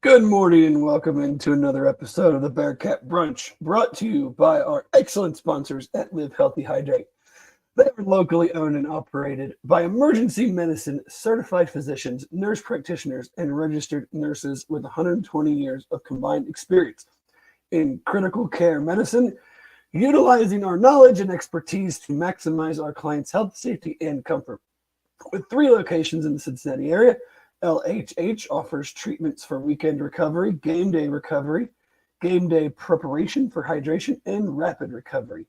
Good morning and welcome into another episode of the Bearcat Brunch, brought to you by our excellent sponsors at Live Healthy Hydrate. They are locally owned and operated by emergency medicine certified physicians, nurse practitioners, and registered nurses with 120 years of combined experience in critical care medicine, utilizing our knowledge and expertise to maximize our clients' health, safety, and comfort. With three locations in the Cincinnati area, LHH offers treatments for weekend recovery, game day preparation for hydration, and rapid recovery.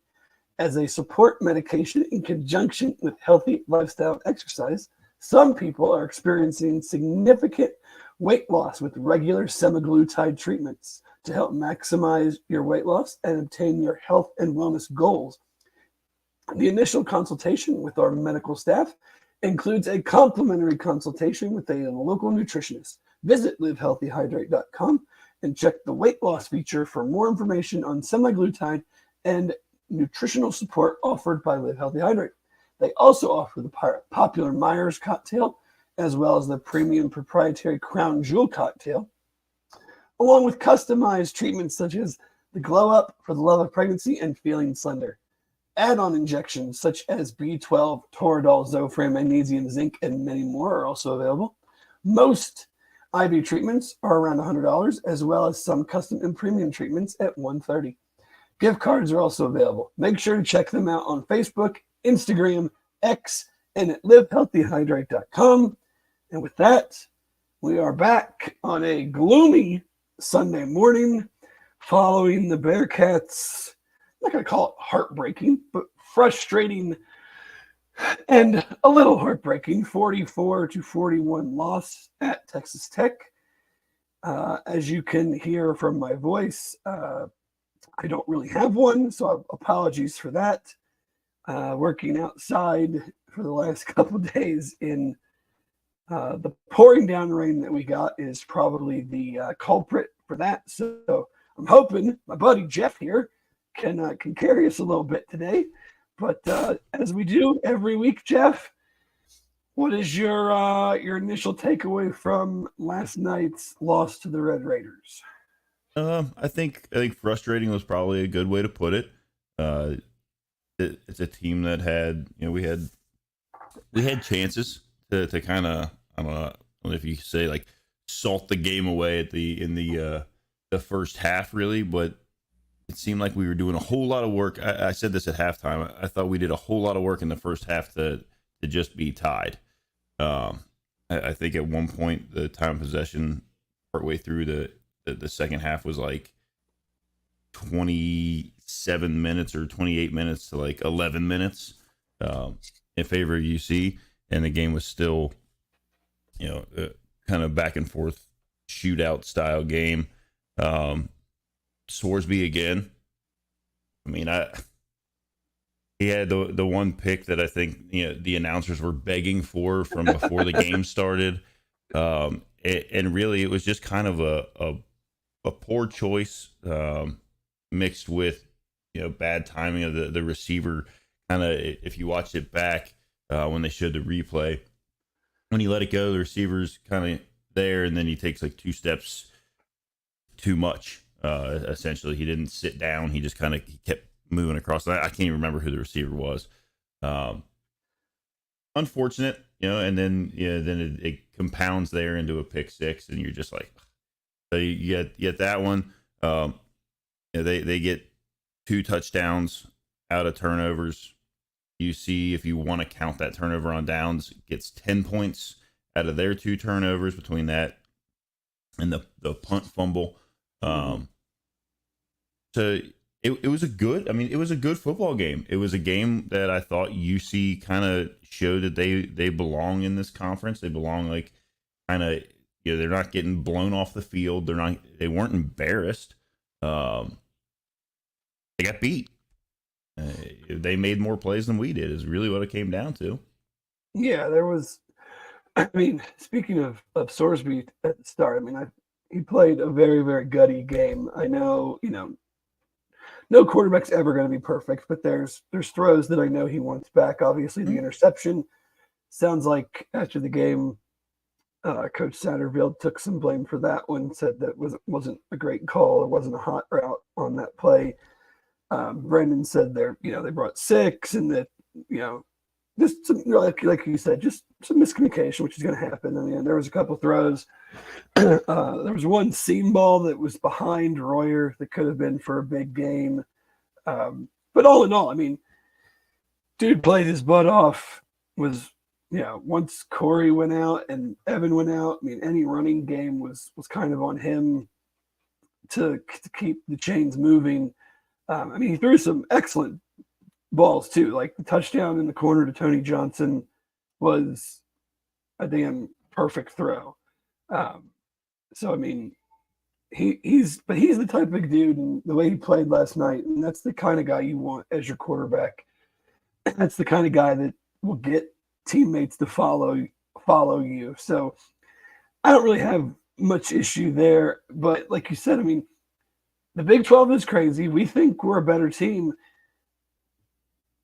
As a support medication in conjunction with healthy lifestyle exercise, some people are experiencing significant weight loss with regular semaglutide treatments to help maximize your weight loss and obtain your health and wellness goals. The initial consultation with our medical staff includes a complimentary consultation with a local nutritionist. Visit livehealthyhydrate.com and check the weight loss feature for more information on semaglutide and nutritional support offered by Live Healthy Hydrate. They also offer the popular Myers cocktail, as well as the premium proprietary Crown Jewel cocktail, along with customized treatments such as the Glow Up for the love of pregnancy and feeling slender. Add-on injections such as B12, Toradol, Zofran, magnesium, zinc, and many more are also available. Most IV treatments are around $100, as well as some custom and premium treatments at $130. Gift cards are also available. Make sure to check them out on Facebook, Instagram, X, and at livehealthyhydrate.com. And with that, we are back on a gloomy Sunday morning following the Bearcats. I'm not going to call it heartbreaking, but frustrating and a little heartbreaking 44-41 loss at Texas Tech. As you can hear from my voice, I don't really have one, so apologies for that. Working outside for the last couple of days in the pouring down rain that we got is probably the culprit for that. So I'm hoping my buddy Jeff here can carry us a little bit today. But as we do every week, Jeff, what is your initial takeaway from last night's loss to the Red Raiders? I think frustrating was probably a good way to put it. It's a team that had we had chances to kind of I don't know if you say like salt the game away at the first half really, but it seemed like we were doing a whole lot of work. I said this at halftime. I thought we did a whole lot of work in the first half to just be tied. I think at one point the time of possession partway through the second half was like 27 minutes or 28 minutes to like 11 minutes in favor of UC, and the game was still, kind of back and forth shootout style game. Sworsby again. I mean, he had the one pick that I think the announcers were begging for from before the game started, and really it was just kind of a poor choice mixed with bad timing of the receiver. Kind of if you watched it back when they showed the replay, when he let it go, the receiver's kind of there, and then he takes like two steps too much. Essentially, he didn't sit down. He just he kept moving across. I can't even remember who the receiver was. Unfortunate, and then it compounds there into a pick six, and you're just like, so you get that one. They get two touchdowns out of turnovers. You see, if you want to count that turnover on downs, gets 10 points out of their two turnovers between that and the punt fumble. So it was it was a good football game. It was a game that I thought UC kind of showed that they belong in this conference. They belong they're not getting blown off the field. They weren't embarrassed. They got beat. They made more plays than we did is really what it came down to. Yeah, there was. I mean, speaking of Sorsby at the start, he played a very, very gutty game. I know, no quarterback's ever going to be perfect, but there's throws that I know he wants back. Obviously, the interception sounds like after the game, Coach Satterfield took some blame for that one, said that wasn't a great call. It wasn't a hot route on that play. Brendan said they brought six, and that just some, like you said, just some miscommunication, which is going to happen. I mean, there was a couple throws. There was one seam ball that was behind Royer that could have been for a big game. But all in all, I mean, dude played his butt off. Once Corey went out and Evan went out, I mean, any running game was kind of on him to keep the chains moving. I mean, he threw some excellent balls too. Like the touchdown in the corner to Tony Johnson was a damn perfect throw. So I mean, he's the type of dude, and the way he played last night, and that's the kind of guy you want as your quarterback. That's the kind of guy that will get teammates to follow you. So I don't really have much issue there. But like you said, I mean, the Big 12 is crazy. We think we're a better team.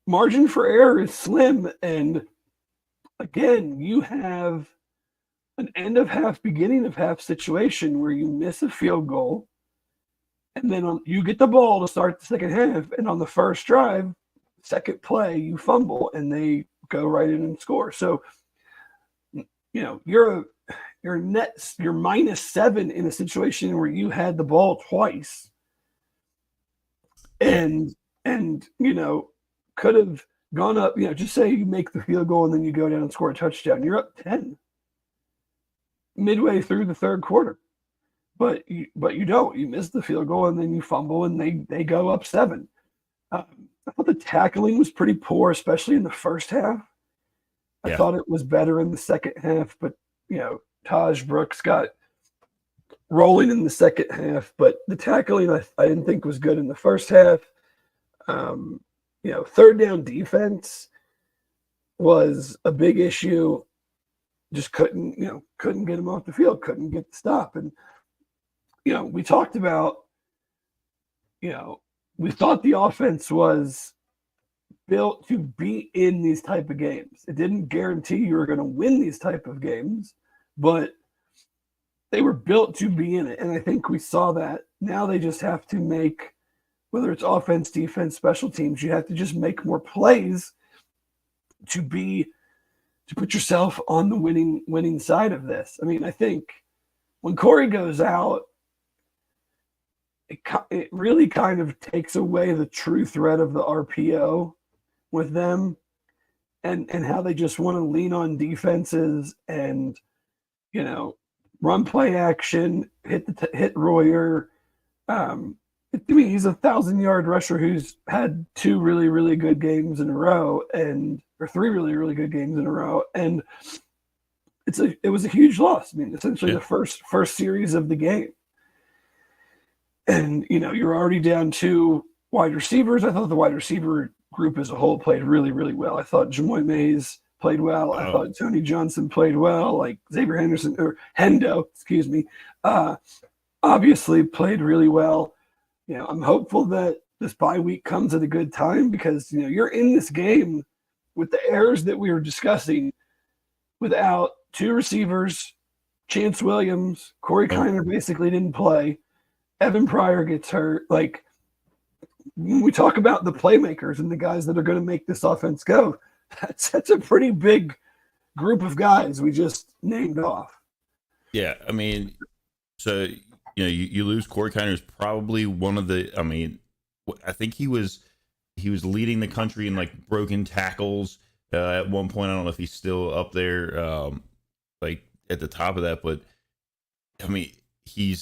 Margin for error is slim. And again, you have an end of half, beginning of half situation where you miss a field goal. And then you get the ball to start the second half. And on the first drive, second play, you fumble and they go right in and score. So, you're -7 in a situation where you had the ball twice. And could have gone up, just say you make the field goal and then you go down and score a touchdown. You're up 10 midway through the third quarter. But you don't. You miss the field goal and then you fumble and they go up 7. I thought the tackling was pretty poor, especially in the first half. I thought it was better in the second half, but Taj Brooks got rolling in the second half, but the tackling I didn't think was good in the first half. Third down defense was a big issue. Just couldn't get him off the field, couldn't get the stop. And we talked about, we thought the offense was built to be in these type of games. It didn't guarantee you were going to win these type of games, but they were built to be in it. And I think we saw that. Now they just have to make, whether it's offense, defense, special teams, you have to just make more plays to put yourself on the winning side of this. I mean, I think when Corey goes out, it really kind of takes away the true threat of the RPO with them and how they just want to lean on defenses and, run play action, hit Royer. I mean, he's a 1,000-yard rusher who's had 2 really, really good games in a row or 3 really, really good games in a row. And it was a huge loss. I mean, essentially the first series of the game. And, you're already down 2 wide receivers. I thought the wide receiver group as a whole played really, really well. I thought Jamoy Mays played well. I thought Tony Johnson played well. Like Xavier Henderson or Hendo, excuse me, obviously played really well. I'm hopeful that this bye week comes at a good time because, you're in this game with the errors that we were discussing without 2 receivers, Chance Williams, Corey Kiner basically didn't play. Evan Pryor gets hurt. Like, when we talk about the playmakers and the guys that are going to make this offense go, that's a pretty big group of guys we just named off. Yeah, I mean, so you lose Corey Kiner is probably one of the. I mean, I think he was leading the country in like broken tackles at one point. I don't know if he's still up there, like at the top of that, but I mean, he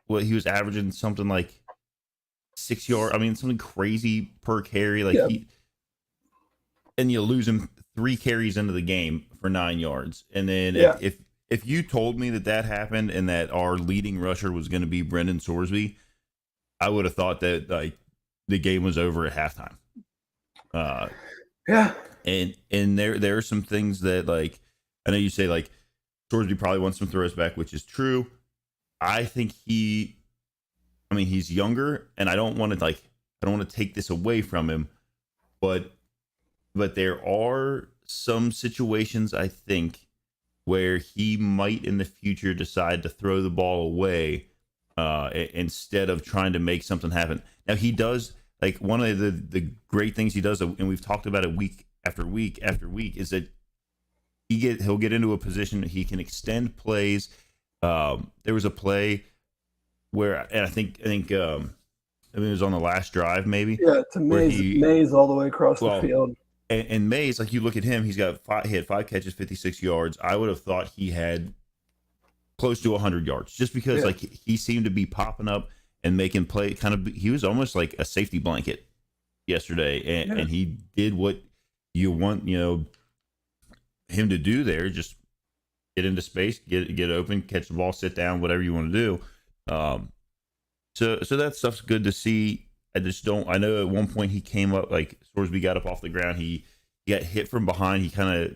was averaging something like 6 yards. I mean, something crazy per carry. Like and you lose him 3 carries into the game for 9 yards. And then if you told me that happened and that our leading rusher was going to be Brendan Sorsby, I would have thought that like the game was over at halftime. And there are some things that like I know you say like Sorsby probably wants some throws back, which is true. I think he's younger, and I don't want to take this away from him, but there are some situations I think where he might in the future decide to throw the ball away instead of trying to make something happen. Now he does, like, one of the great things he does, and we've talked about it week after week after week, is that he'll get into a position that he can extend plays. There was a play where, and I think it was on the last drive, maybe. Yeah, it's a maze all the way across the field. And Mays, like, you look at him, he had 5 catches, 56 yards. I would have thought he had close to 100 yards, just because like he seemed to be popping up and making play. He was almost like a safety blanket yesterday, and he did what you want, him to do there. Just get into space, get open, catch the ball, sit down, whatever you want to do. So that stuff's good to see. I know at one point he came up, like, Sorsby got up off the ground. He got hit from behind. He I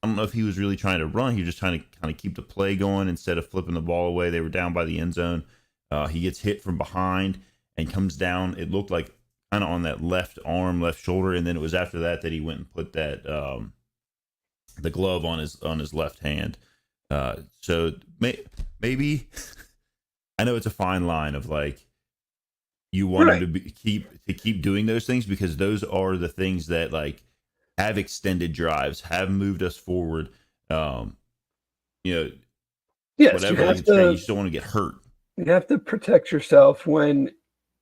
don't know if he was really trying to run. He was just trying to kind of keep the play going instead of flipping the ball away. They were down by the end zone. He gets hit from behind and comes down. It looked like kind of on that left arm, left shoulder. And then it was after that he went and put that, the glove on his left hand. So maybe I know it's a fine line of, like, you want him to keep doing those things, because those are the things that, like, have extended drives, have moved us forward. Yes, whatever you just don't want to get hurt. You have to protect yourself when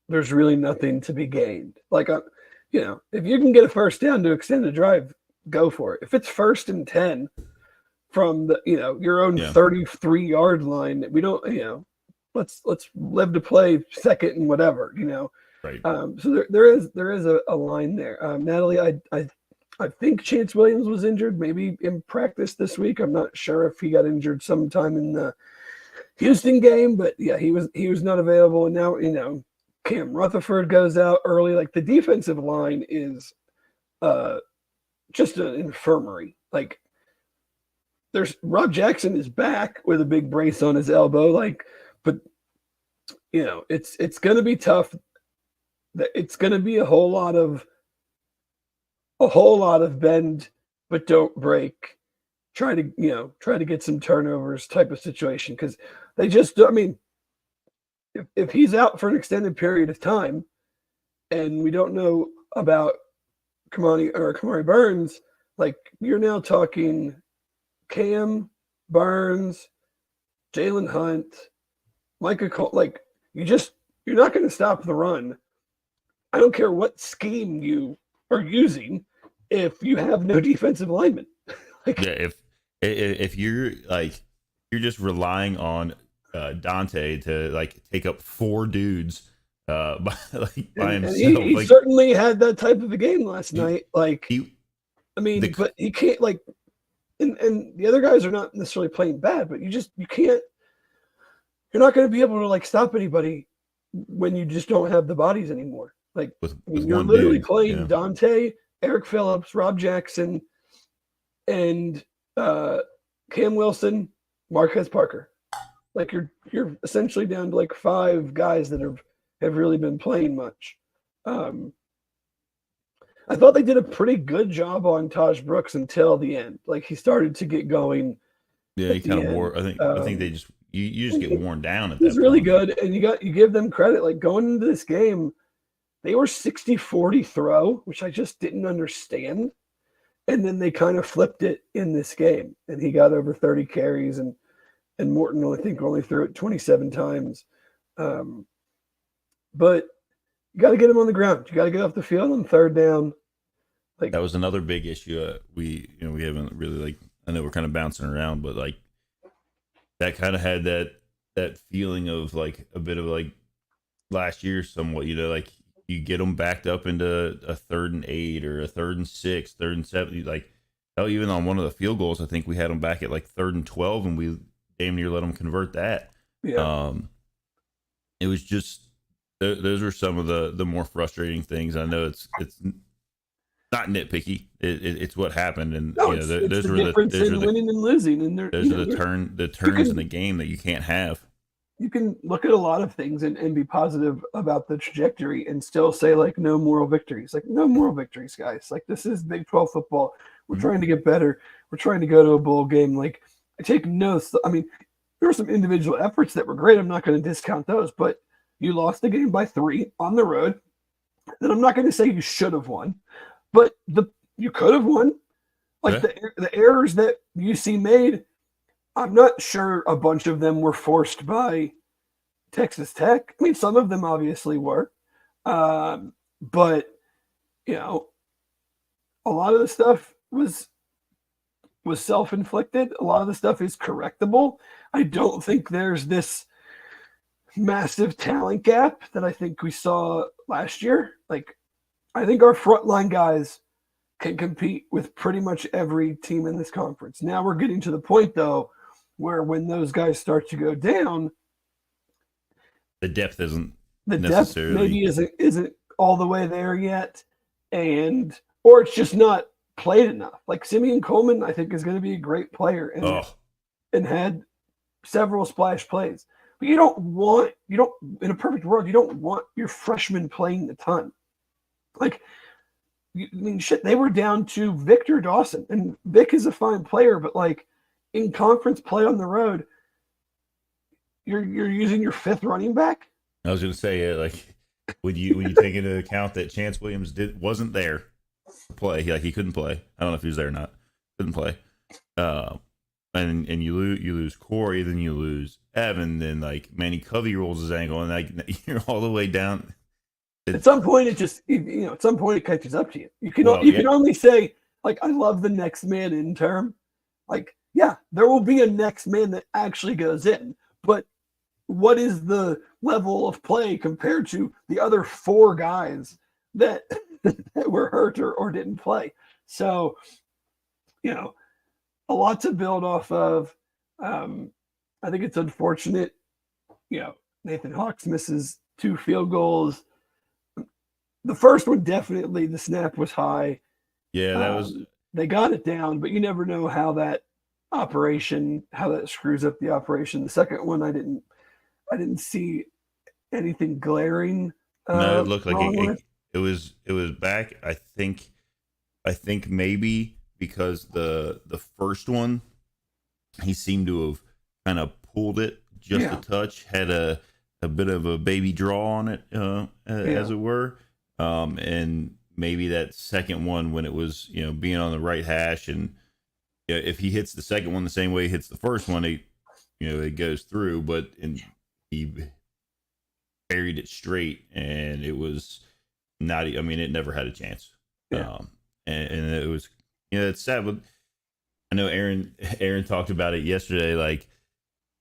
there's really nothing to be gained. Like, if you can get a first down to extend the drive, go for it. If it's 1st and 10 from the your own 33-yard line, we don't let's live to play second and whatever, Right. So there is a line there. Natalie, I think Chance Williams was injured, maybe in practice this week. I'm not sure if he got injured sometime in the Houston game, but yeah, he was not available. And now, Cam Rutherford goes out early. Like, the defensive line is just an infirmary. Like, Rob Jackson is back with a big brace on his elbow. Like, but it's going to be tough. It's going to be a whole lot of bend but don't break. Try to get some turnovers type of situation, because they just, if he's out for an extended period of time, and we don't know about Kamari Burns, like, you're now talking Cam, Burns, Jalen Hunt, Micah Cole. Like, you're not going to stop the run. I don't care what scheme you are using if you have no defensive linemen. If you're just relying on Dante to, like, take up 4 dudes by himself. He certainly had that type of a game last night. Like, but he can't, like, and the other guys are not necessarily playing bad, but you can't. You're not going to be able to, like, stop anybody when you just don't have the bodies anymore. Like, you're literally playing Dante, Eric Phillips, Rob Jackson, and Cam Wilson, Marquez Parker. Like, you're essentially down to, like, 5 guys that have really been playing much. I thought they did a pretty good job on Taj Brooks until the end. Like, he started to get going. Yeah, he kind of wore. I think they just you just get worn down at that. He's really good, and you give them credit. Like, going into this game, they were 60-40 throw, which I just didn't understand. And then they kind of flipped it in this game, and he got over 30 carries, and Morton, I think, only threw it 27 times. But you got to get him on the ground. You got to get off the field on 3rd down. Like, that was another big issue. We haven't really, like, I know we're kind of bouncing around, but, like, that kind of had that feeling of, like, a bit of, like, last year somewhat. Like, you get them backed up into a 3rd and 8 or a 3rd and 6, 3rd and 7. Like, hell, even on one of the field goals, I think we had them back at, like, 3rd and 12, and we damn near let them convert that. Yeah. It was just those were some of the more frustrating things. I know it's not nitpicky. It's what happened, and those are the difference in winning and losing. And those are the turns in the game that you can't have. You can look at a lot of things and be positive about the trajectory and still say, like, no moral victories. Like, no moral victories, guys. Like, this is Big 12 football. We're trying to get better. We're trying to go to a bowl game. Like, I take no. I mean, there were some individual efforts that were great. I'm not going to discount those, but you lost the game by 3 on the road. And I'm not going to say you should have won, but you could have won. Like the errors that UC made, I'm not sure a bunch of them were forced by Texas Tech. I mean, some of them obviously were, but you know, a lot of the stuff was self-inflicted. A lot of the stuff is correctable. I don't think there's this massive talent gap that I think we saw last year. Like, I think our frontline guys can compete with pretty much every team in this conference. Now we're getting to the point, though, where when those guys start to go down, the depth isn't the necessarily depth maybe isn't all the way there yet, or it's just not played enough. Like Simeon Coleman, I think, is going to be a great player and had several splash plays. But you don't in a perfect world, you don't want your freshmen playing a ton. Like, I mean, shit, they were down to Victor Dawson, and Vic is a fine player, but like in conference play on the road, you're using your 5th running back. I was going to say, like, when you take into account that Chance Williams wasn't there to play, he couldn't play. I don't know if he was there or not. Couldn't play. And you lose Corey, then you lose Evan, then like Manny Covey rolls his ankle, and like you're all the way down. At some point, at some point it catches up to you. You can only say, like, I love the next man in term. Like, yeah, there will be a next man that actually goes in, but what is the level of play compared to the other 4 guys that were hurt or didn't play? So, a lot to build off of. I think it's unfortunate. Nathan Hawks misses 2 field goals. The first one, definitely, the snap was high. Yeah, that was. They got it down, but you never know how that screws up the operation. The second one, I didn't see anything glaring. No, it looked like it was back. I think maybe because the first one, he seemed to have kind of pulled it just a touch, had a bit of a baby draw on it, as it were. And maybe that second one, when it was, being on the right hash, and if he hits the second one the same way he hits the first one, it goes through, but he buried it straight, and it was not, I mean, it never had a chance. Yeah. And it was, it's sad, but I know Aaron talked about it yesterday, like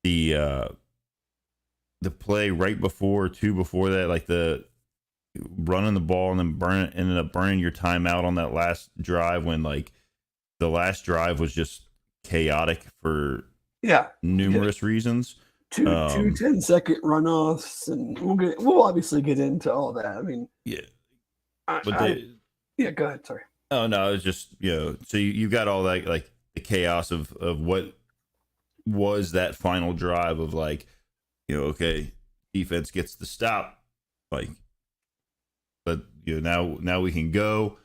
the play right before that, like the running the ball and then ended up burning your timeout on that last drive, when like the last drive was just chaotic for numerous reasons. Two 10-second runoffs, and we'll obviously get into all that. I mean, go ahead. Sorry. Oh no, it's just so you got all that, like the chaos of what was that final drive of, like, okay, defense gets the stop, like, but now we can go.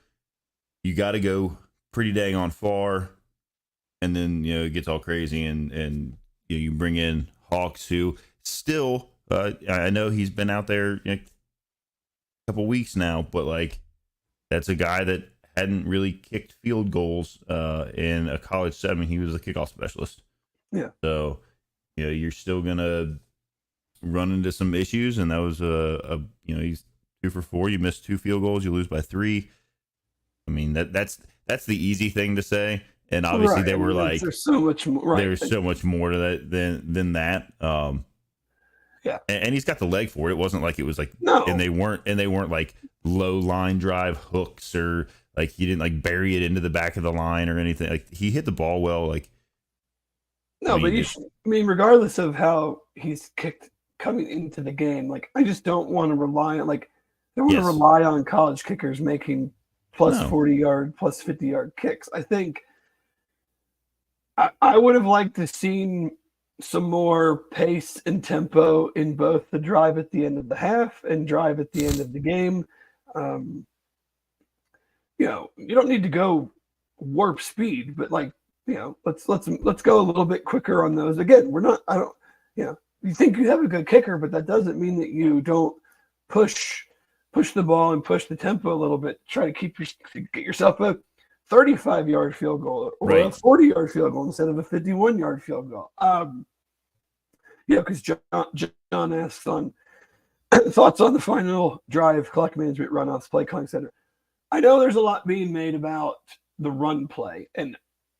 You got to go pretty dang on far, and then it gets all crazy, and you bring in Hawks, who still I know he's been out there a couple weeks now, but like that's a guy that hadn't really kicked field goals in a college setting. He was a kickoff specialist. Yeah. So you're still gonna run into some issues, and that was he's 2 for 4. You miss 2 field goals, you lose by 3. I mean that's the easy thing to say. And obviously they were like, there's so much more. Right. There's so much more to that than that. And he's got the leg for it. It wasn't like it was like no. And they weren't like low line drive hooks, or like he didn't like bury it into the back of the line or anything. Like he hit the ball well. Like no, but regardless of how he's kicked coming into the game, like I just don't want to rely on college kickers making plus 40-yard, plus 50-yard kicks. I think I would have liked to seen some more pace and tempo in both the drive at the end of the half and drive at the end of the game. You don't need to go warp speed, but like let's go a little bit quicker on those. Again, you think you have a good kicker, but that doesn't mean that you don't push the ball and push the tempo a little bit. Try to get yourself a 35-yard field goal or a 40-yard field goal instead of a 51-yard field goal. Because John asked on thoughts on the final drive, clock management, runoffs, play calling, etc. I know there's a lot being made about the run play, and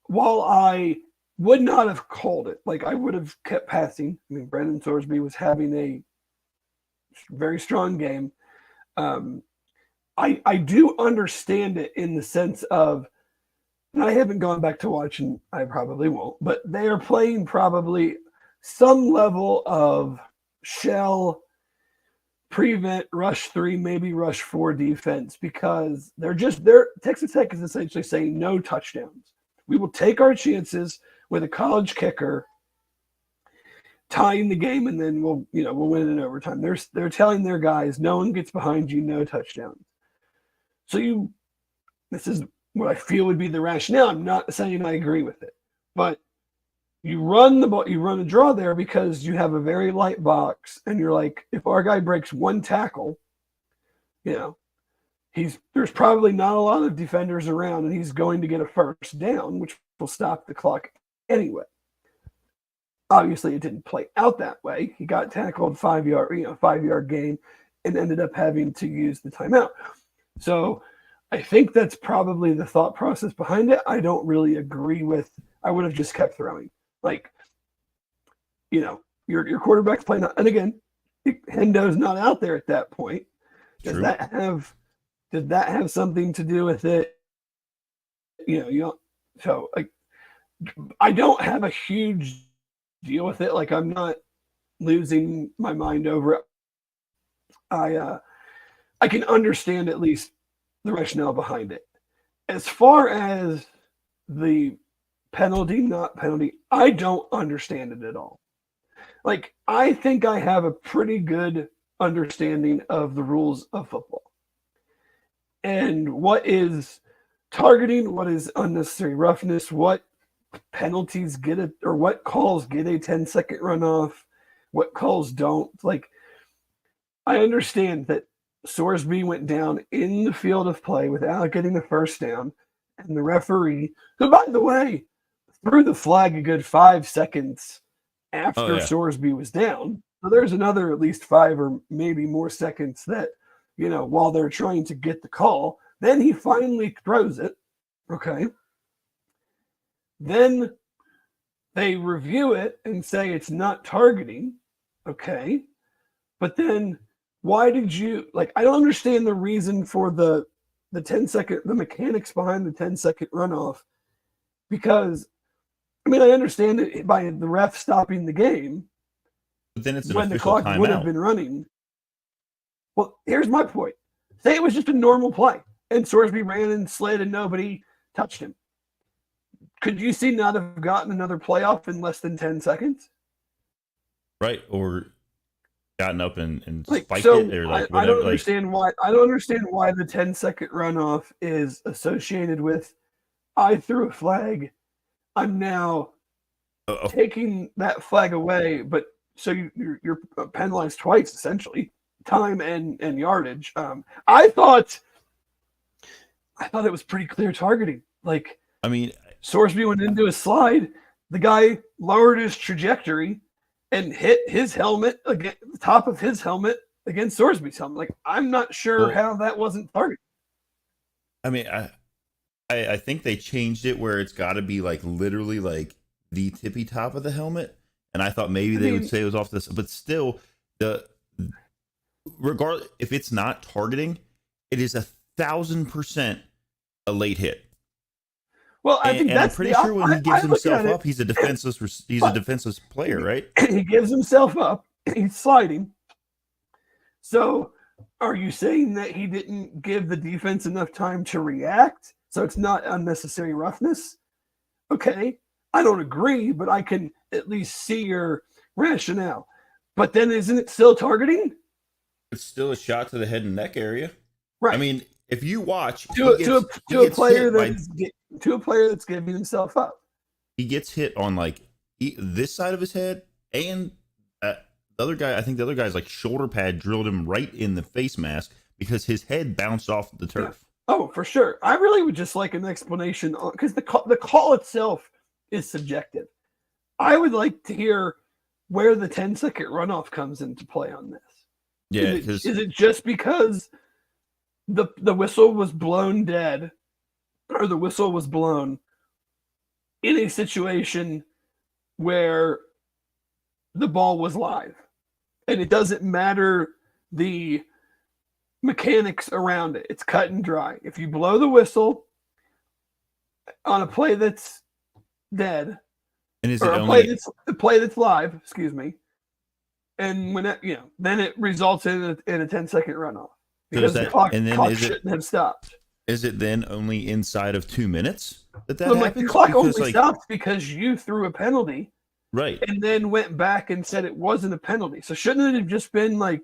while I would not have called it, like I would have kept passing. I mean, Brendan Thorsby was having a very strong game. I do understand it in the sense of, and I haven't gone back to watch, and I probably won't, but they are playing probably some level of shell, prevent, rush 3, maybe rush 4 defense, because Texas Tech is essentially saying no touchdowns. We will take our chances with a college kicker tying the game, and then we'll win in overtime. They're telling their guys, no one gets behind you, no touchdowns. So this is what I feel would be the rationale. I'm not saying I agree with it, but you run the ball, you run a draw there because you have a very light box, and you're like, if our guy breaks one tackle, there's probably not a lot of defenders around, and he's going to get a first down, which will stop the clock anyway. Obviously, it didn't play out that way. He got tackled 5-yard gain, and ended up having to use the timeout. So I think that's probably the thought process behind it. I don't really agree with. I would have just kept throwing. Like, your quarterback's playing, and again, Hendo's not out there at that point. Does that have something to do with it? So like, I don't have a huge deal with it. Like, I'm not losing my mind over it. I can understand at least the rationale behind it. As far as the penalty, not penalty, I don't understand it at all. Like, I think I have a pretty good understanding of the rules of football and what is targeting, what is unnecessary roughness, what penalties get it, or what calls get a 10-second runoff, what calls don't. Like, I understand that Sorsby went down in the field of play without getting a first down, and the referee, who, by the way, threw the flag a good 5 seconds after Sorsby was down. So there's another at least 5 or maybe more seconds that, while they're trying to get the call, then he finally throws it. Okay. Then they review it and say it's not targeting. Okay. But then why did you, I don't understand the reason for the 10-second, the mechanics behind the 10-second runoff, because, I understand it by the ref stopping the game. But then it's when the clock would have been running. Well, here's my point. Say it was just a normal play and Sorsby ran and slid and nobody touched him. Could you see not have gotten another playoff in less than 10 seconds? Right. Or gotten up and spiked so it, or whatever. I don't understand why. I don't understand why the 10-second runoff is associated with I threw a flag. I'm now taking that flag away, but so you're penalized twice, essentially, time and yardage. I thought it was pretty clear targeting. Sorsby went into a slide. The guy lowered his trajectory and hit his helmet against the top of his helmet against Sorsby's helmet. I'm not sure how that wasn't targeted. I think they changed it where it's got to be literally the tippy top of the helmet, and I thought maybe they would say it was off this, but still, regardless, if it's not targeting, it is 1,000% a late hit. Well, I think that's I'm pretty sure when he gives himself up, he's a defenseless player, right? He gives himself up. He's sliding. So, are you saying that he didn't give the defense enough time to react? So it's not unnecessary roughness? Okay, I don't agree, but I can at least see your rationale. But then isn't it still targeting? It's still a shot to the head and neck area. Right. If you watch to a player that's giving himself up. he gets hit on like this side of his head, and the other guy. I think the other guy's like shoulder pad drilled him right in the face mask because his head bounced off the turf. Yeah. Oh, for sure. I really would just like an explanation on, because the call itself is subjective. I would like to hear where the 10-second runoff comes into play on this. Yeah, is it just because the whistle was blown dead, or the whistle was blown in a situation where the ball was live, and it doesn't matter the mechanics around it? It's cut and dry. If you blow the whistle on a play that's dead, and is or it a only play that's live, excuse me, and when it, then it results in a 10-second runoff because the clock shouldn't have stopped. Is it then only inside of 2 minutes that happens? Like, the clock only stops because you threw a penalty, right? And then went back and said it wasn't a penalty. So shouldn't it have just been like,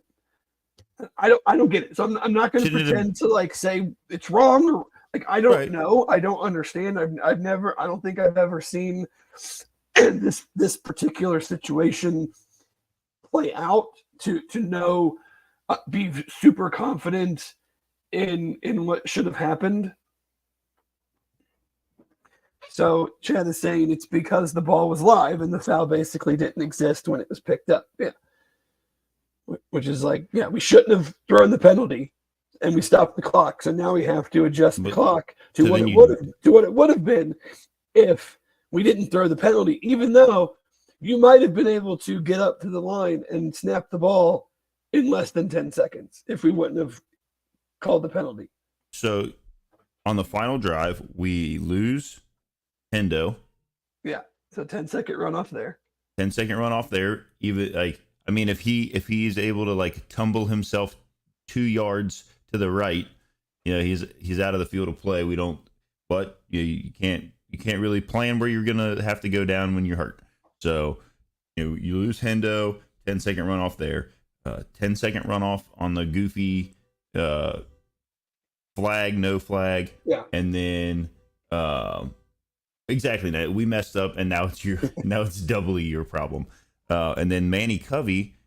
I don't get it. So I'm not going to pretend to like say it's wrong, or like I don't know. I don't understand. I don't think I've ever seen this particular situation play out to know, be super confident in what should have happened. So Chad is saying it's because the ball was live and the foul basically didn't exist when it was picked up. Yeah. Which is like, yeah, we shouldn't have thrown the penalty, and we stopped the clock. So now we have to adjust the clock to what it would have been if we didn't throw the penalty, even though you might have been able to get up to the line and snap the ball in less than 10 seconds if we wouldn't have called the penalty. So on the final drive, we lose Hendo. Yeah. So 10-second runoff there. 10-second runoff there. Even like, I mean, if he's able to like tumble himself 2 yards to the right, he's out of the field of play. We don't, but you can't really plan where you're gonna have to go down when you're hurt. So you lose Hendo, 10-second runoff there, 10-second runoff on the goofy flag, no flag, yeah, and then exactly that we messed up, and now it's doubly your problem. And then Manny Covey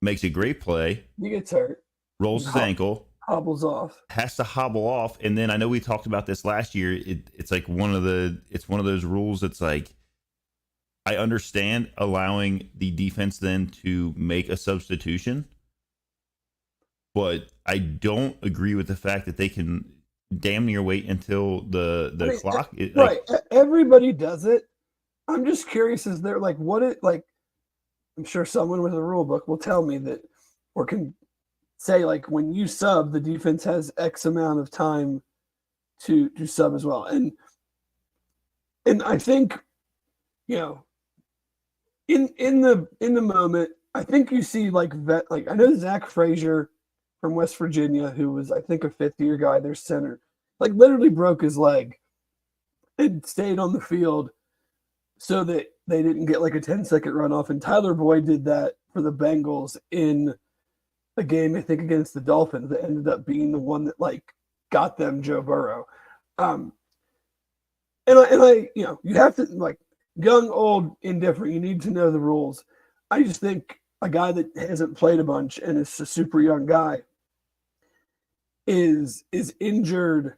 makes a great play. He gets hurt, rolls his ankle, hobbles off, has to hobble off. And then I know we talked about this last year. It's like one of those rules that's like, I understand allowing the defense then to make a substitution, but I don't agree with the fact that they can damn near wait until the clock. Right. Everybody does it. I'm just curious, is there like I'm sure someone with a rule book will tell me that, or can say like, when you sub, the defense has X amount of time to sub as well. And I think, in the moment, I think you see like I know Zach Frazier from West Virginia, who was, I think, a fifth-year guy, their center, like literally broke his leg and stayed on the field so that they didn't get like a 10-second runoff. And Tyler Boyd did that for the Bengals in a game, I think, against the Dolphins, that ended up being the one that like got them Joe Burrow. And I you have to, like, young, old, indifferent, you need to know the rules. I just think a guy that hasn't played a bunch and is a super young guy is injured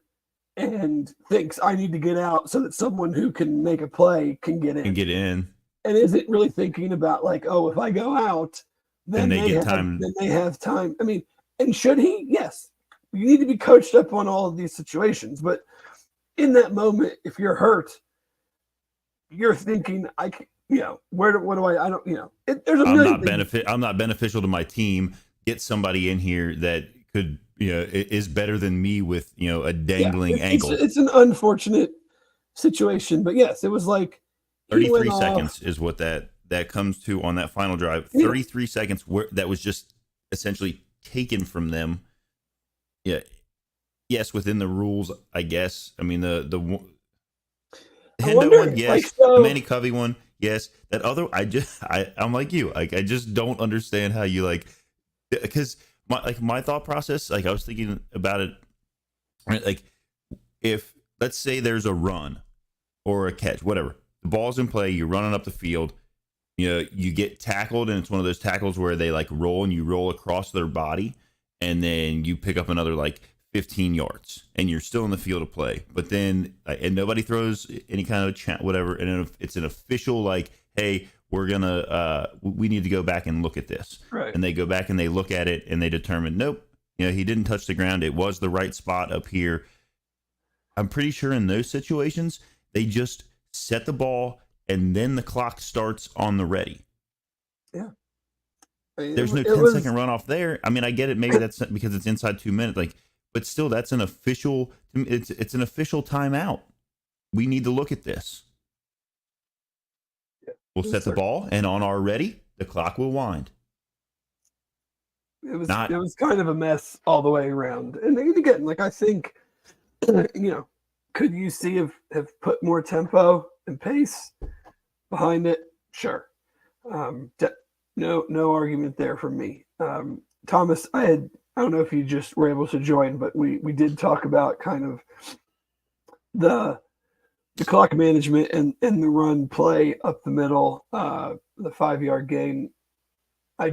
and thinks, I need to get out so that someone who can make a play can get in. And isn't really thinking about like, oh, if I go out, then they get time. Then they have time. I mean, and should he? Yes. You need to be coached up on all of these situations. But in that moment, if you're hurt, you're thinking, what do I don't, there's a million I'm not beneficial to my team. Get somebody in here that could, is better than me with, a dangling ankle. It's an unfortunate situation, but yes, it was like 33 seconds is what that comes to on that final drive. 33 seconds that was just essentially taken from them. Yeah. Yes, within the rules, I guess. I mean, the Hendo one, yes. The Manny Covey one, yes. That other, I'm like you. Like, I just don't understand how you because my thought process, like, I was thinking about it, right? Like, if let's say there's a run or a catch, whatever, the ball's in play, you're running up the field, you get tackled, and it's one of those tackles where they like roll and you roll across their body, and then you pick up another like 15 yards, and you're still in the field of play. But then, and nobody throws any kind of whatever, and it's an official like, hey, we need to go back and look at this. Right. And they go back and they look at it, and they determine, nope, he didn't touch the ground. It was the right spot up here. I'm pretty sure in those situations, they just set the ball, and then the clock starts on the ready. Yeah. There's no 10-second runoff there. I mean, I get it. Maybe that's because it's inside 2 minutes. Like, but still, that's an official. It's an official timeout. We need to look at this. Yeah. We'll set the ball, and on our ready, the clock will wind. It was kind of a mess all the way around. And again, like, I think, could UC have put more tempo and pace behind it? Sure. No argument there from me. Thomas, I don't know if you just were able to join, but we did talk about kind of the clock management and the run play up the middle, the 5-yard gain. I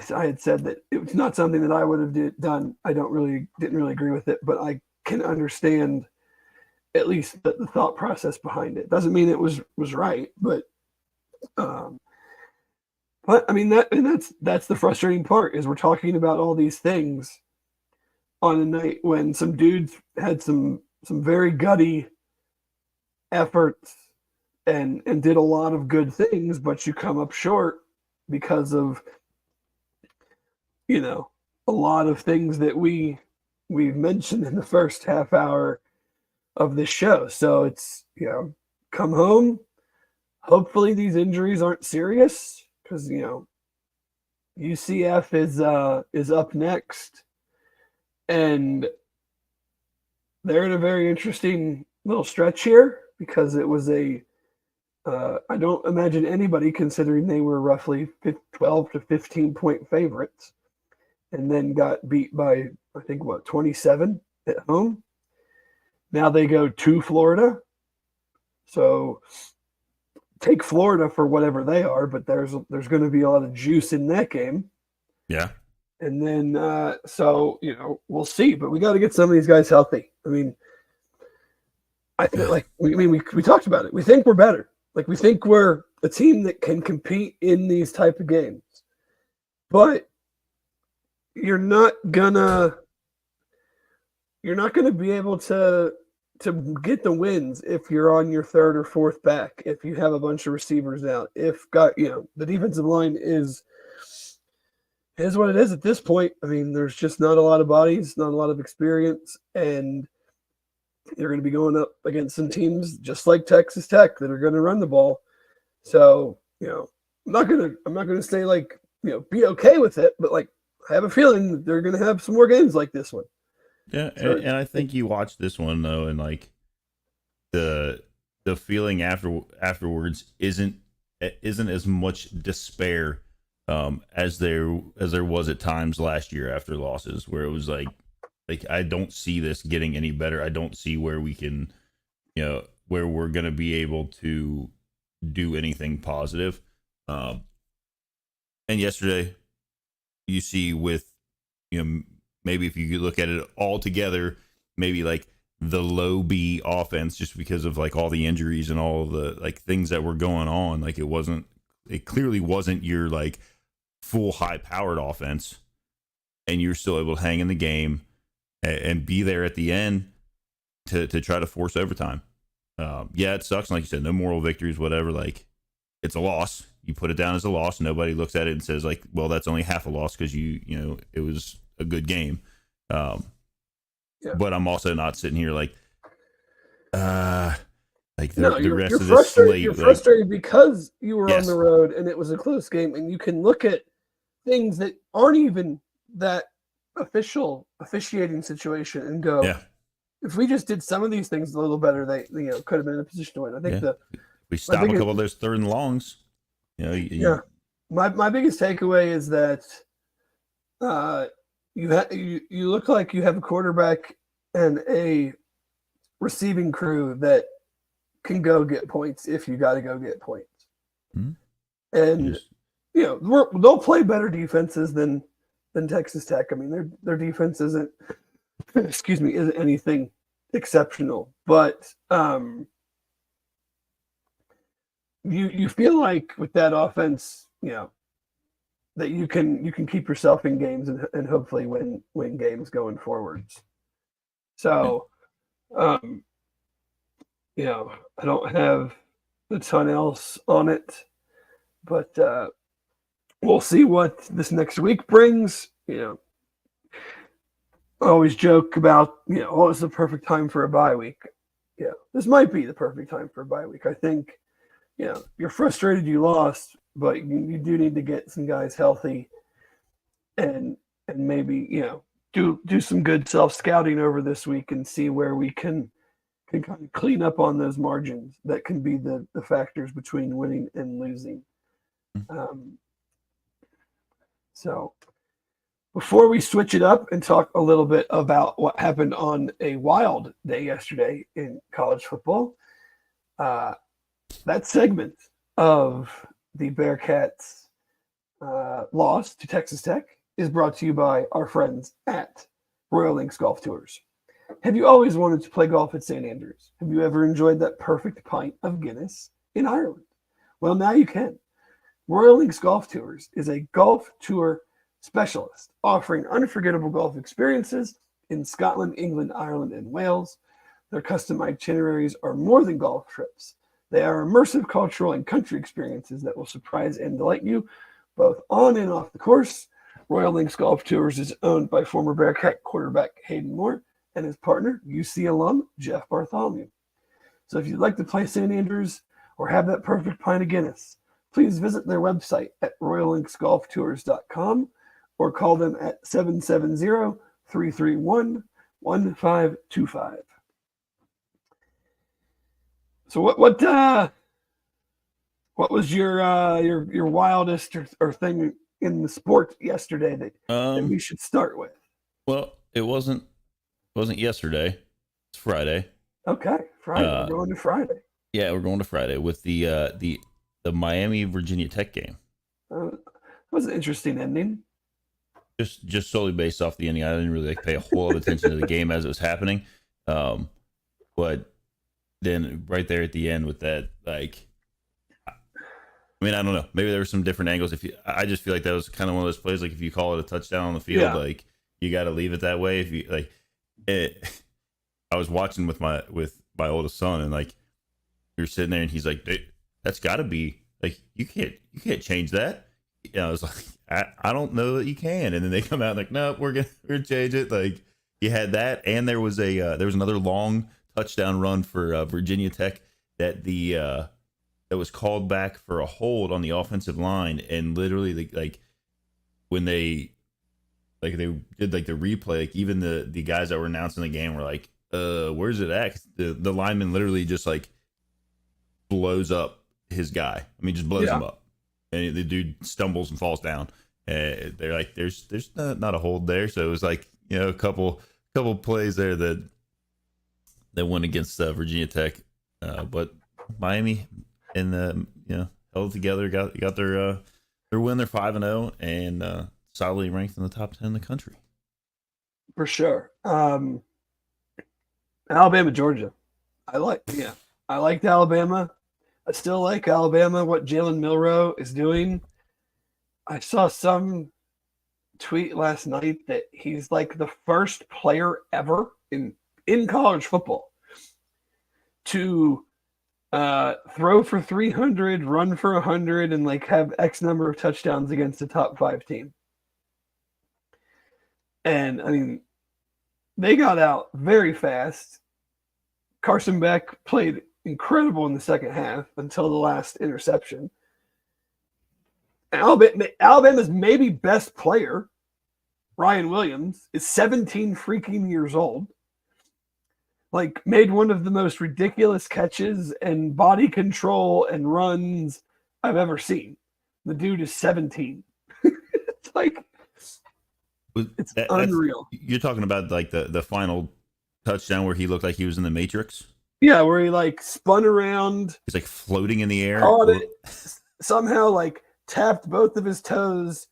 had said that it was not something that I would have done. I didn't really agree with it, but I can understand at least the thought process behind it. Doesn't mean it was right, but I mean that's the frustrating part, is we're talking about all these things on a night when some dudes had some very gutty efforts and did a lot of good things, but you come up short because of a lot of things that we've mentioned in the first half hour of this show. So it's, come home. Hopefully these injuries aren't serious, because UCF is up next, and they're in a very interesting little stretch here, because it was I don't imagine anybody, considering they were roughly 12 to 15 point favorites, and then got beat by, I think, 27 at home. Now they go to Florida. So take Florida for whatever they are, but there's going to be a lot of juice in that game. Yeah. And then, we'll see. But we got to get some of these guys healthy. I mean, we talked about it. We think we're better. Like, we think we're a team that can compete in these type of games. But you're not gonna be able to get the wins if you're on your third or fourth back, if you have a bunch of receivers out, the defensive line is what it is at this point. I mean, there's just not a lot of bodies, not a lot of experience, and you're going to be going up against some teams just like Texas Tech that are going to run the ball. So, I'm not going to say, like, be okay with it, but, like, I have a feeling that they're going to have some more games like this one. Yeah, and I think you watch this one, though, and, like, the feeling afterwards isn't as much despair as there was at times last year after losses, where it was like I don't see this getting any better. I don't see where we can, where we're going to be able to do anything positive. And yesterday, you see with, maybe if you look at it all together, maybe like the low B offense, just because of like all the injuries and all the like things that were going on. Like it clearly wasn't your like full high powered offense, and you're still able to hang in the game and be there at the end to try to force overtime. Yeah, it sucks. Like you said, no moral victories, whatever. Like, it's a loss. You put it down as a loss. Nobody looks at it and says, like, well, that's only half a loss because it was a good game. Yeah. But I'm also not sitting here like the rest of this slate. You're frustrated because you were on the road and it was a close game, and you can look at things that aren't even that officiating situation and go, if we just did some of these things a little better, they could have been in a position to win. I think we stop a couple of those third and longs. My biggest takeaway is that you look like you have a quarterback and a receiving crew that can go get points if you got to go get points. Hmm. And Just they'll play better defenses than Texas Tech. I mean, their defense isn't isn't anything exceptional, but you feel like with that offense, that you can keep yourself in games and hopefully win games going forwards. So, I don't have a ton else on it, but we'll see what this next week brings. I always joke about, it's the perfect time for a bye week. Yeah, this might be the perfect time for a bye week. I think, you're frustrated you lost, but you do need to get some guys healthy and maybe, do some good self scouting over this week and see where we can kind of clean up on those margins that can be the factors between winning and losing. So before we switch it up and talk a little bit about what happened on a wild day yesterday in college football, that segment of the Bearcats loss to Texas Tech is brought to you by our friends at Royal Links Golf Tours. Have you always wanted to play golf at St. Andrews? Have you ever enjoyed that perfect pint of Guinness in Ireland? Well, now you can. Royal Links Golf Tours is a golf tour specialist offering unforgettable golf experiences in Scotland, England, Ireland, and Wales. Their custom itineraries are more than golf trips. They are immersive cultural and country experiences that will surprise and delight you both on and off the course. Royal Links Golf Tours is owned by former Bearcat quarterback Hayden Moore and his partner, UC alum Jeff Bartholomew. So if you'd like to play St. Andrews or have that perfect pint of Guinness, please visit their website at royallinksgolftours.com or call them at 770-331-1525. So what was your wildest or thing in the sport yesterday that we should start with? Well, it wasn't yesterday. It's Friday. Okay, Friday. We're going to Friday. Yeah, we're going to Friday with the Miami Virginia Tech game. It was an interesting ending. Just solely based off the ending, I didn't really pay a whole lot of attention to the game as it was happening. But then right there at the end with that, I don't know. Maybe there were some different angles. I just feel like that was kind of one of those plays. Like if you call it a touchdown on the field, you got to leave it that way. If you I was watching with my oldest son, and you're sitting there, and he's like, "That's got to be you can't change that." I was like, I don't know that you can. And then they come out and no, we're gonna change it. You had that, and there was another long touchdown run for Virginia Tech that that was called back for a hold on the offensive line, and literally when they did the replay, even the guys that were announcing the game were like, where's it at? The lineman literally just blows up his guy. I mean, just blows him up, and the dude stumbles and falls down. They're like, there's not a hold there. So it was a couple plays there that went against Virginia Tech, but Miami and held together, got their win. They're 5-0 and solidly ranked in the top 10 in the country. For sure. Alabama, Georgia. I liked Alabama. I still like Alabama. What Jalen Milroe is doing. I saw some tweet last night that he's the first player ever in college football to throw for 300, run for 100, and have X number of touchdowns against a top 5 team. And I mean, they got out very fast. Carson Beck played incredible in the second half until the last interception. Alabama's maybe best player, Ryan Williams, is 17 freaking years old. Made one of the most ridiculous catches and body control and runs I've ever seen. The dude is 17. It's unreal. You're talking about the final touchdown where he looked like he was in the Matrix? Yeah, where he like spun around, He's like floating in the air. caught it, somehow like tapped both of his toes,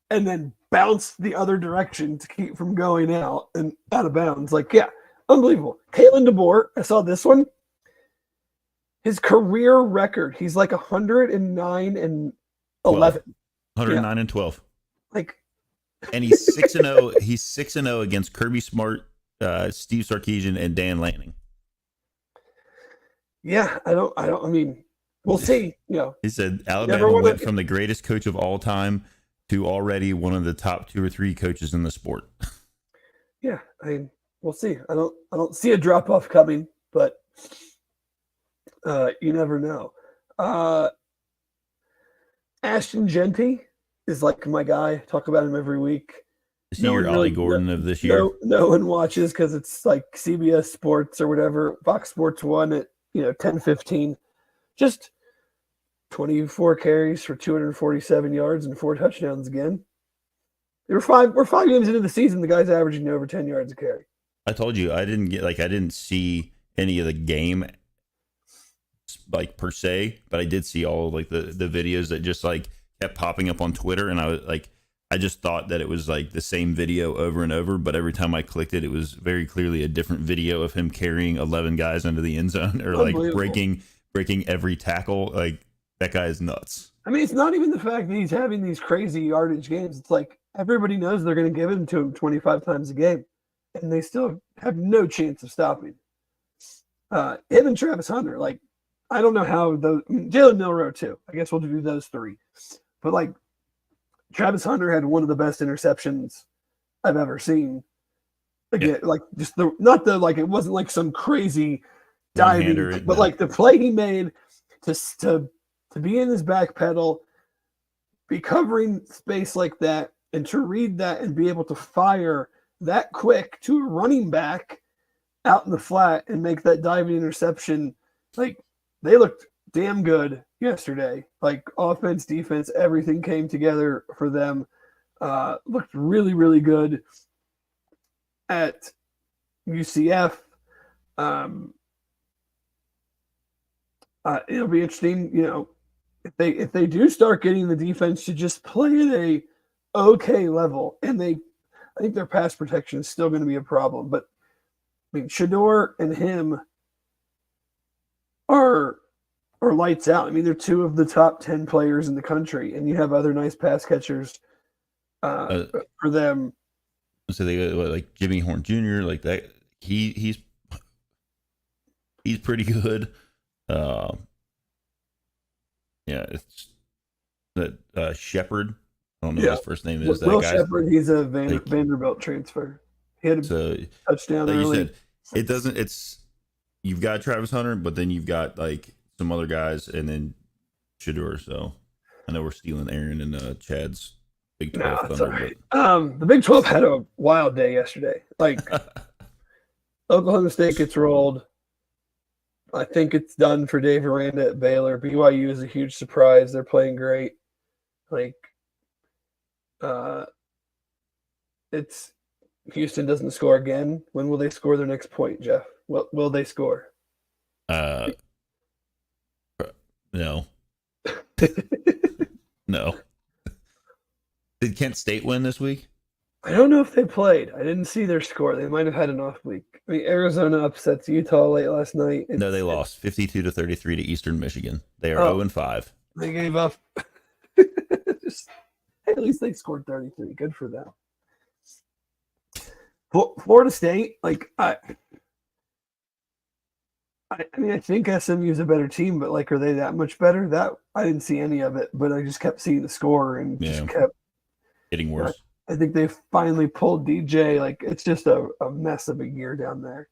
and then bounced the other direction to keep from going out and out of bounds. Like, yeah, unbelievable. Kalen DeBoer, I saw this one. His career record, he's like 109 and 11. 109 and 12. Like, and he's 6-0. He's 6-0 against Kirby Smart, Steve Sarkisian, and Dan Lanning. Yeah, I mean, we'll see. He said Alabama went from the greatest coach of all time to already one of the top 2 or 3 coaches in the sport. Yeah, I mean, we'll see. I don't see a drop off coming, but you never know. Ashton Genty is like my guy. Talk about him every week. Is he your Ollie Gordon of this year? No one watches because it's like CBS Sports or whatever. Fox Sports 1 at 10:15. Just 24 carries for 247 yards and 4 touchdowns again. We're 5 games into the season. The guy's averaging over 10 yards a carry. I told you I didn't see any of the game like per se, but I did see all of, like the videos that just like kept popping up on Twitter, and I just thought that it was like the same video over and over, but every time I clicked it, it was very clearly a different video of him carrying 11 guys into the end zone or like breaking every tackle. Like, that guy is nuts. I mean, it's not even the fact that he's having these crazy yardage games. It's like everybody knows they're going to give it to him 25 times a game, and they still have no chance of stopping. Him and Travis Hunter, like, I don't know how those. Jalen Milroe too. I guess we'll do those 3, but like Travis Hunter had one of the best interceptions I've ever seen. Again, like just it wasn't like some crazy diving, but like the play he made to be in his back pedal, be covering space like that, and to read that and be able to fire that quick to a running back out in the flat and make that diving interception. Like, they looked damn good yesterday. Like, offense, defense, everything came together for them. Looked really, really good at UCF. It'll be interesting, if they do start getting the defense to just play at a okay level, and I think their pass protection is still going to be a problem. But I mean, Shador and him are lights out. I mean, they're 2 of the top 10 players in the country, and you have other nice pass catchers for them. So they got like Jimmy Horn Jr. like that. He's pretty good. Yeah, it's that Shepard. I don't know what his first name is. Will Shepard. He's a Vanderbilt transfer. He had a touchdown early. You said, it doesn't. It's you've got Travis Hunter, but then you've got like some other guys, and then Shador. So I know we're stealing Aaron and Chad's Big 12 thunder. Right. The Big 12 had a wild day yesterday. Like, Oklahoma State gets rolled. I think it's done for Dave Aranda at Baylor. BYU is a huge surprise. They're playing great. Like, it's Houston doesn't score again. When will they score their next point, Jeff? Will they score? No. No. Did Kent State win this week? I don't know if they played. I didn't see their score. They might have had an off week. I mean, Arizona upsets Utah late last night. No, they lost 52-33 to Eastern Michigan. They are 0-5. They gave up. At least they scored 33. Good for them. Florida State, like I mean, I think SMU is a better team, but like, are they that much better? That I didn't see any of it, but I just kept seeing the score and just kept getting worse. I think they finally pulled DJ. Like, it's just a mess of a year down there.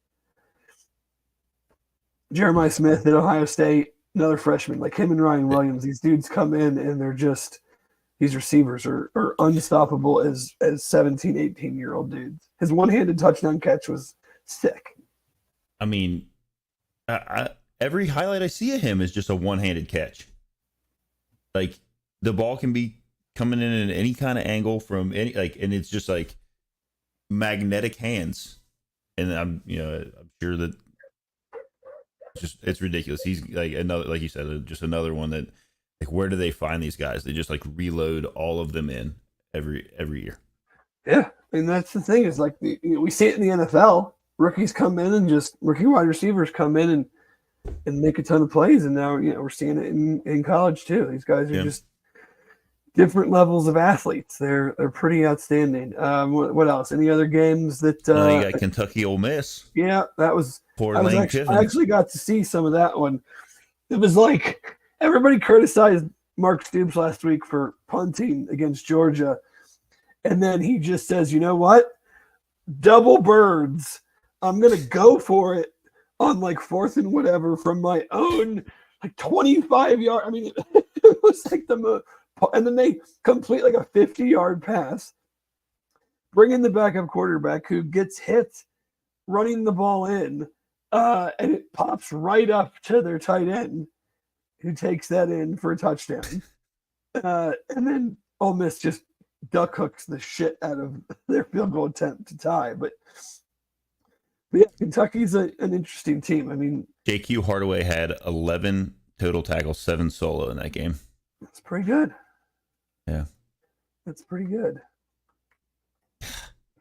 Jeremiah Smith at Ohio State, another freshman, like him and Ryan Williams. These dudes come in and they're just these receivers are unstoppable as 17, 18-year-old dudes. His one-handed touchdown catch was sick. I mean, every highlight I see of him is just a one-handed catch. Like, the ball can be coming in any kind of angle from any, like, and it's just like magnetic hands. And I'm sure that it's ridiculous. He's like another, like you said, just another one that like where do they find these guys? They just like reload all of them in every year. Yeah, and that's the thing is like we see it in the NFL. Rookies come in and just rookie wide receivers come in and make a ton of plays, and now we're seeing it in college too. These guys are Yeah. just different levels of athletes. They're pretty outstanding. What else? Any other games that? You got Kentucky, Ole Miss. Yeah, that was. Poor Lane Kiffin. I actually got to see some of that one. It was like everybody criticized Mark Stoops last week for punting against Georgia, and then he just says, "You know what? Double birds. I'm gonna go for it on like fourth and whatever from my own like 25 yard. I mean, it was like and then they complete like a 50-yard pass, bring in the backup quarterback who gets hit running the ball in, and it pops right up to their tight end who takes that in for a touchdown. And then Ole Miss just duck hooks the shit out of their field goal attempt to tie. But yeah, Kentucky's an interesting team. I mean, JQ Hardaway had 11 total tackles, 7 solo in that game. That's pretty good. Yeah. That's pretty good.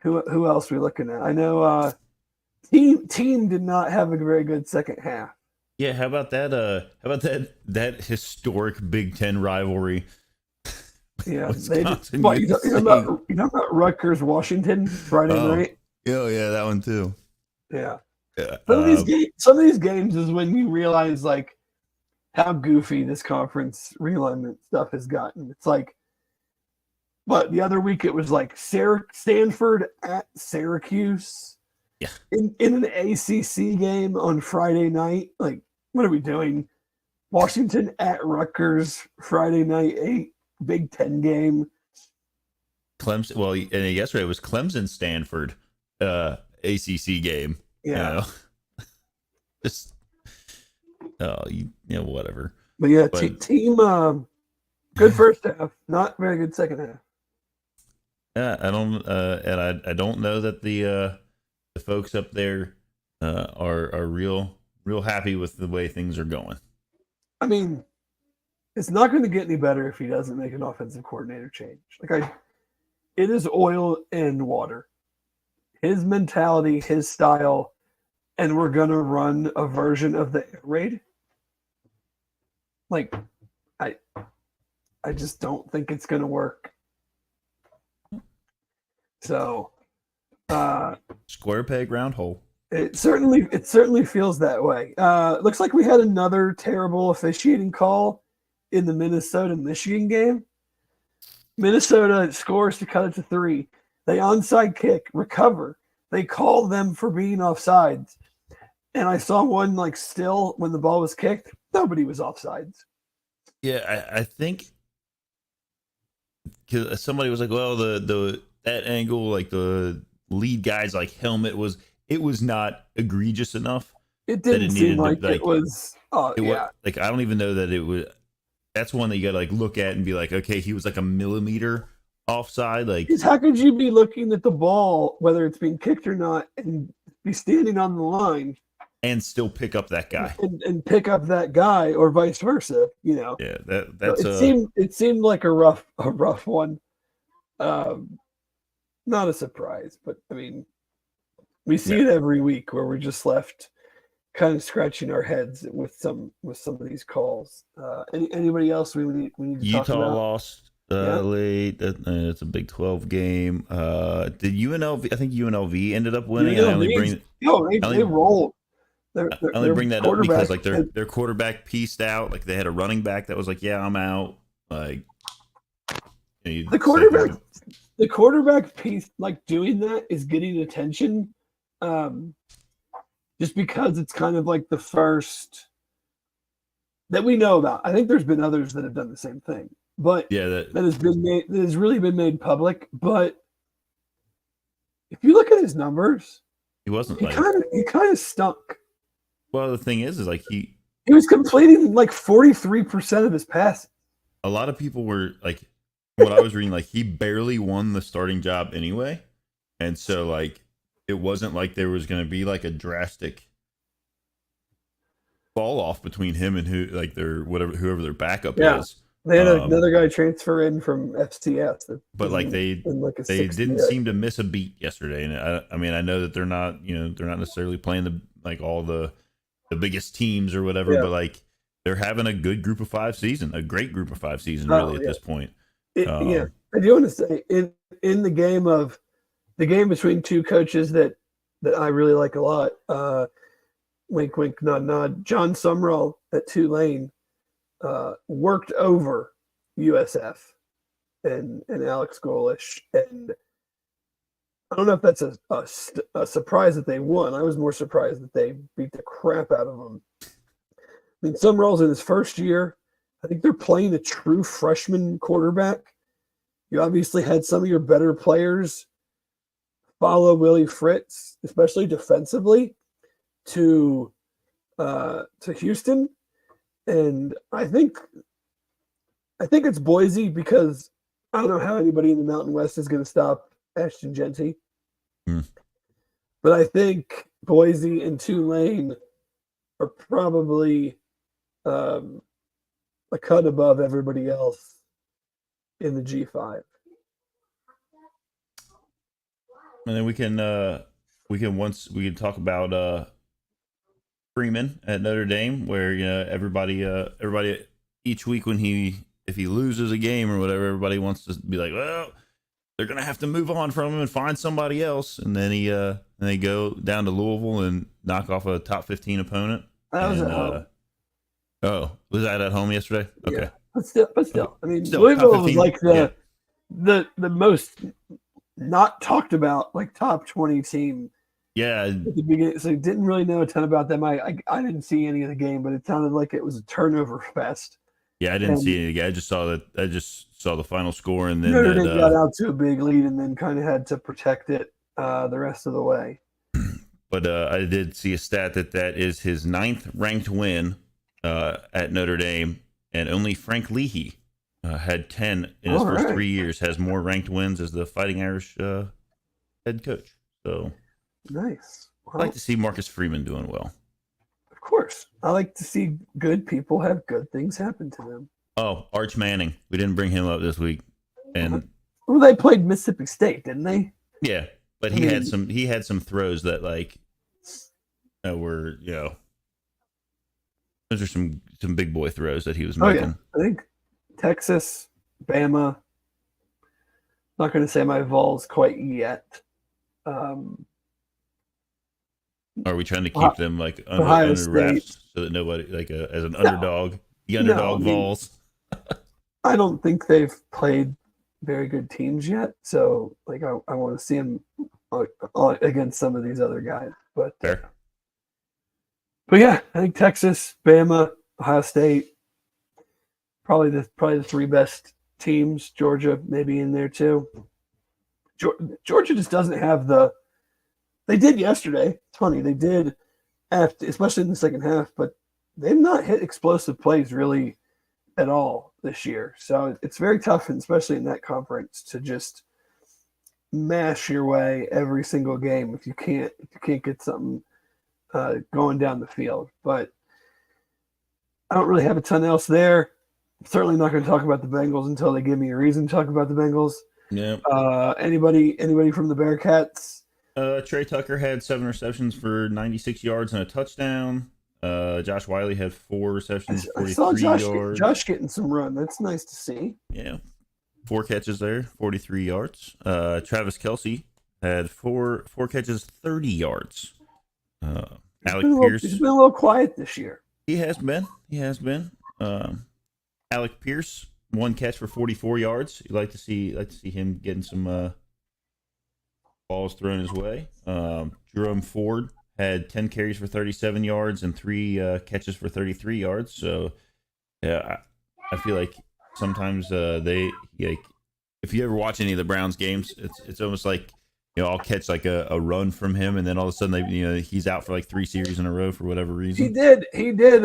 Who else are we looking at? I know team did not have a very good second half. Yeah, how about that? How about that historic Big Ten rivalry? Yeah, Wisconsin, you know about Rutgers, Washington, Friday night? Oh yeah, that one too. Yeah. Yeah. Some of these games is when you realize like how goofy this conference realignment stuff has gotten. It's like, but the other week it was like Stanford at Syracuse. Yeah. In an ACC game on Friday night. Like, what are we doing? Washington at Rutgers Friday night, Big Ten game. Clemson. Well, and yesterday was Clemson Stanford ACC game. Yeah. Just whatever. But yeah, team good first half, not very good second half. Yeah, I don't and I don't know that the folks up there are real happy with the way things are going. I mean, it's not going to get any better if he doesn't make an offensive coordinator change. It is oil and water. His mentality, his style, and we're going to run a version of the air raid. Like, I just don't think it's going to work. So, square peg, round hole. It certainly feels that way. Looks like we had another terrible officiating call in the Minnesota-Michigan game. Minnesota scores to cut it to 3. They onside kick, recover. They call them for being offsides. And I saw one like still when the ball was kicked, nobody was offsides. Yeah, I think because somebody was like, well, the that angle, like the lead guy's like helmet was not egregious enough. It didn't seem like it was. Oh, yeah. Like I don't even know that it was. That's one that you gotta like look at and be like, okay, he was like a millimeter offside. Like, how could you be looking at the ball, whether it's being kicked or not, and be standing on the line and still pick up that guy and pick up that guy, or vice versa? Yeah, that's it seemed like a rough one. Not a surprise, but I mean, we see it every week where we're just left kind of scratching our heads with some of these calls. Anybody else we need to talk about? Utah lost late. It's a Big 12 game. Did UNLV? I think UNLV ended up winning. They rolled. I only bring that up because like their quarterback pieced out. Like they had a running back that was like, "Yeah, I'm out." Like the quarterback piece, like doing that, is getting attention. Just because it's kind of like the first that we know about. I think there's been others that have done the same thing, but that has really been made public. But if you look at his numbers, he kind of stunk. Well, the thing is like he was completing like 43% of his passes. A lot of people were like, what I was reading, like he barely won the starting job anyway, and so like. It wasn't like there was going to be like a drastic fall off between him and whoever their backup Yeah. is. They had another guy transfer in from FCS. But like in like a they 6th didn't year. seem to miss a beat yesterday. And I mean, I know that they're not necessarily playing all the biggest teams or whatever, Yeah. but like they're having a good group of 5 season, a great group of 5 season Oh, at yeah. this point. Yeah, I do want to say in the game between two coaches that I really like a lot. Wink, wink, nod, nod. John Sumrall at Tulane worked over USF and Alex Golish, and I don't know if that's a surprise that they won. I was more surprised that they beat the crap out of them. I mean, Sumrall's in his first year. I think they're playing a true freshman quarterback. You obviously had some of your better players follow Willie Fritz, especially defensively, to Houston, and I think it's Boise because I don't know how anybody in the Mountain West is going to stop Ashton Genty, but I think Boise and Tulane are probably a cut above everybody else in the G5. And then we can talk about Freeman at Notre Dame, where everybody each week if he loses a game or whatever, everybody wants to be like, well, they're gonna have to move on from him and find somebody else, and then they go down to Louisville and knock off a top 15 opponent. That was at home. Oh, was that at home yesterday? Okay, yeah. But still, okay. I mean, Still, Louisville was like the most not talked about, like, top 20 team. Yeah. At the beginning, so I didn't really know a ton about them. I didn't see any of the game, but it sounded like it was a turnover fest. Yeah, I didn't see any. I just saw the final score, and then Notre Dame got out to a big lead, and then kind of had to protect it the rest of the way. But I did see a stat that is his 9th ranked win at Notre Dame, and only Frank Leahy had 10 in his first 3 years. Has more ranked wins as the Fighting Irish head coach. So nice. Well, I like to see Marcus Freeman doing well. Of course, I like to see good people have good things happen to them. Oh, Arch Manning, we didn't bring him up this week, and well, they played Mississippi State, didn't they? Yeah, but he had some throws that were those are some big boy throws that he was making. Yeah. I think Texas, Bama. Not going to say my Vols quite yet. Are we trying to keep them like under wraps so that nobody as an underdog, the underdog Vols? I don't think they've played very good teams yet, so I want to see them against some of these other guys. But yeah, I think Texas, Bama, Ohio State, probably the 3 best teams. Georgia maybe in there too. Georgia just doesn't have the. They did yesterday. It's funny. They did, especially in the second half, but they've not hit explosive plays really at all this year. So it's very tough, especially in that conference, to just mash your way every single game if you can't get something going down the field. But I don't really have a ton else there. I'm certainly not going to talk about the Bengals until they give me a reason to talk about the Bengals. Yeah. Anybody from the Bearcats? Trey Tucker had 7 receptions for 96 yards and a touchdown. Josh Wiley had 4 receptions, 43 yards. Josh getting some run. That's nice to see. Yeah. 4 catches there, 43 yards. Travis Kelce had 4 catches, 30 yards. Alec Pierce. He's been a little quiet this year. He has been. Alec Pierce, 1 catch for 44 yards. You'd like to see him getting some balls thrown his way. Jerome Ford had 10 carries for 37 yards and 3 catches for 33 yards. So, yeah, I feel like sometimes if you ever watch any of the Browns games, it's almost like I'll catch like a run from him, and then all of a sudden he's out for like 3 series in a row for whatever reason. He did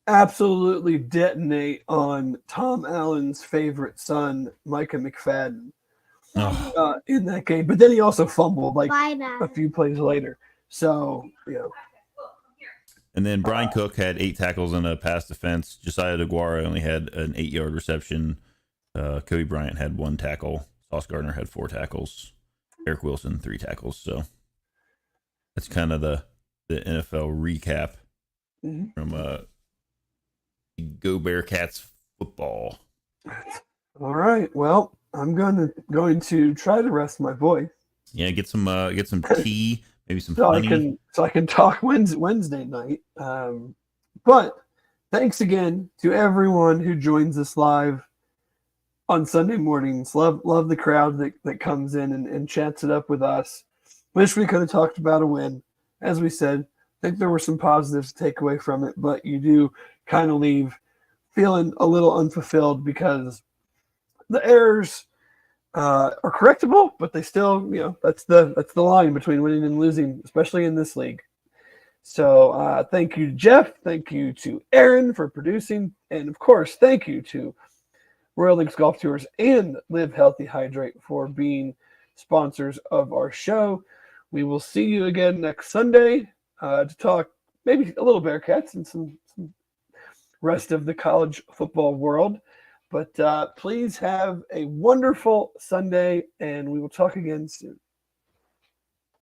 absolutely detonate on Tom Allen's favorite son, Micah McFadden. In that game, but then he also fumbled a few plays later. So And then Brian Cook had 8 tackles and a pass defense. Josiah DeGuara only had an 8-yard reception. Kobe Bryant had 1 tackle. Sauce Gardner had 4 tackles. Eric Wilson 3 tackles. So that's kind of the NFL recap from Go Bearcats football. All right. Well, I'm going to try to rest my voice. Yeah, get some tea, maybe some so honey. I can talk Wednesday night. But thanks again to everyone who joins us live on Sunday mornings. Love the crowd that comes in and chats it up with us. Wish we could have talked about a win. As we said, I think there were some positives to take away from it, but you do kind of leave feeling a little unfulfilled because the errors are correctable, but they still, that's the line between winning and losing, especially in this league. So thank you to Jeff. Thank you to Aaron for producing. And of course, thank you to Royal Links Golf Tours and Live Healthy Hydrate for being sponsors of our show. We will see you again next Sunday to talk maybe a little Bearcats and some rest of the college football world. But please have a wonderful Sunday, and we will talk again soon.